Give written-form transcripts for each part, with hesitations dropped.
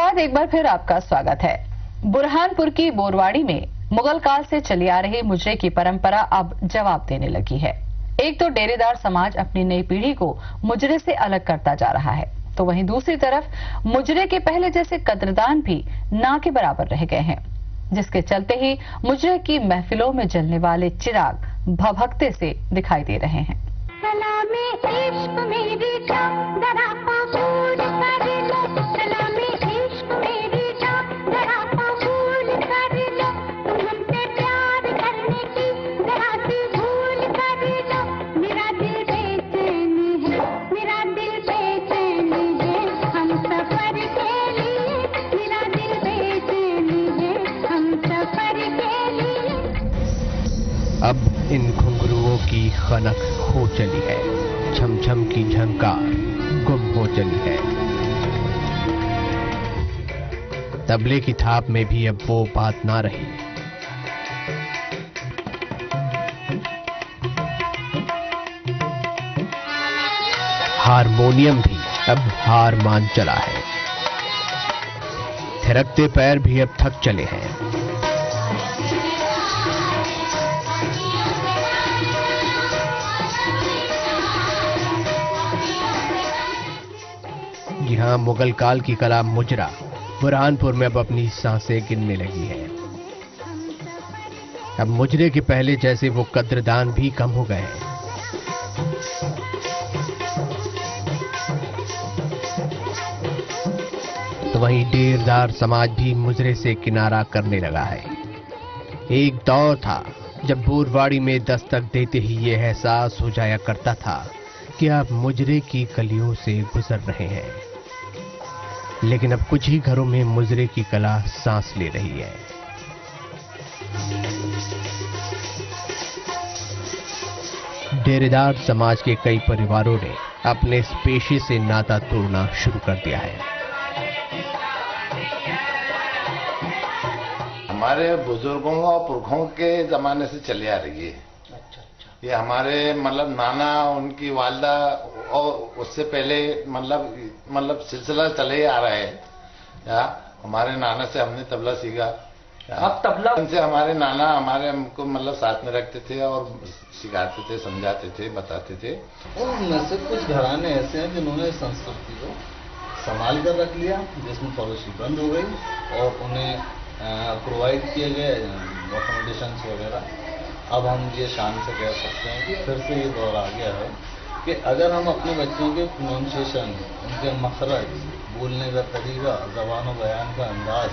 बाद एक बार फिर आपका स्वागत है। बुरहानपुर की बोरवाड़ी में मुगल काल से चली आ रही मुजरे की परंपरा अब जवाब देने लगी है। एक तो डेरेदार समाज अपनी नई पीढ़ी को मुजरे से अलग करता जा रहा है, तो वहीं दूसरी तरफ मुजरे के पहले जैसे कद्रदान भी ना के बराबर रह गए हैं, जिसके चलते ही मुजरे की महफिलों में जलने वाले चिराग भभकते से दिखाई दे रहे हैं। अब इन घुंघरुओं की खनक हो चली है, झमझम की झंकार गुम हो चली है। तबले की थाप में भी अब वो बात ना रही। हारमोनियम भी अब हार मान चला है। थिरकते पैर भी अब थक चले हैं। यहाँ मुगल काल की कला मुजरा बुरहानपुर में अब अपनी सांसें गिनने लगी है। अब मुजरे के पहले जैसे वो कद्रदान भी कम हो गए हैं। तो वहीं डेरदार समाज भी मुजरे से किनारा करने लगा है। एक दौर था जब बोरवाड़ी में दस्तक देते ही ये एहसास हो जाया करता था कि आप मुजरे की गलियों से गुजर रहे हैं, लेकिन अब कुछ ही घरों में मुजरे की कला सांस ले रही है। डेरेदार समाज के कई परिवारों ने अपने इस पेशे से नाता तोड़ना शुरू कर दिया है। हमारे बुजुर्गों और पुरखों के जमाने से चली आ रही है। ये हमारे मतलब नाना, उनकी वालदा और उससे पहले मतलब सिलसिला चले आ रहा है। या हमारे नाना से हमने तबला सीखा। अब तबला उनसे हमारे नाना हमारे हमको मतलब साथ में रखते थे और सिखाते थे, समझाते थे, बताते थे। उनमें से कुछ घराने ऐसे हैं जिन्होंने संस्कृति को संभाल कर रख लिया, जिसमें पॉलिसी बंद हो गई और उन्हें प्रोवाइड किए गए अकोमोडेशंस वगैरह। अब हम ये शान से कह सकते हैं कि फिर से ये दौर आ गया है कि अगर हम अपने बच्चों के प्रोनाउंसिएशन, उनके मखरज, बोलने का तरीका, ज़बान बयान का अंदाज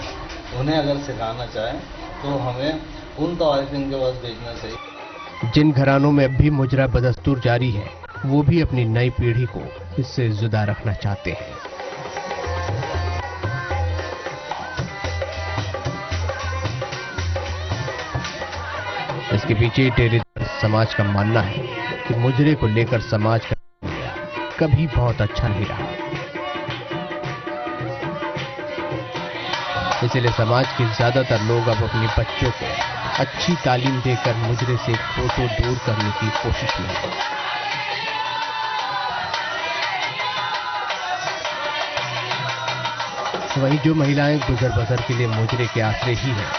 उन्हें अगर सिखाना चाहें तो हमें उन तवारीख़ के पास भेजना चाहिए। जिन घरानों में अब भी मुजरा बदस्तूर जारी है, वो भी अपनी नई पीढ़ी को इससे जुदा रखना चाहते हैं। इसके पीछे डेरेदार समाज का मानना है कि मुजरे को लेकर समाज का कभी बहुत अच्छा नहीं रहा। इसलिए समाज के ज्यादातर लोग अब अपने बच्चों को अच्छी तालीम देकर मुजरे से फोटो दूर करने की कोशिश में हैं। वहीं जो महिलाएं गुजर बसर के लिए मुजरे के आश्रय ही हैं,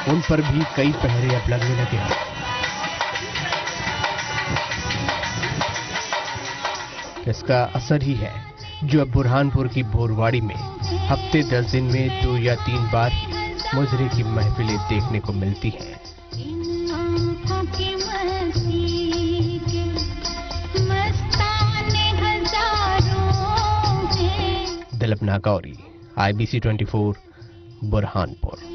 उन पर भी कई पहरे अब लगने लगे हैं। इसका असर ही है जो अब बुरहानपुर की बोरवाड़ी में हफ्ते 10 दिन में 2 या 3 बार ही मुजरे की महफिलें देखने को मिलती हैं। दिलीप नागौरी, IBC 24, बुरहानपुर।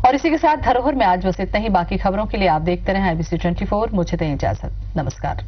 और इसी के साथ धरोहर में आज बस इतना ही। बाकी खबरों के लिए आप देखते रहें IBC 24। मुझे दें इजाजत। नमस्कार।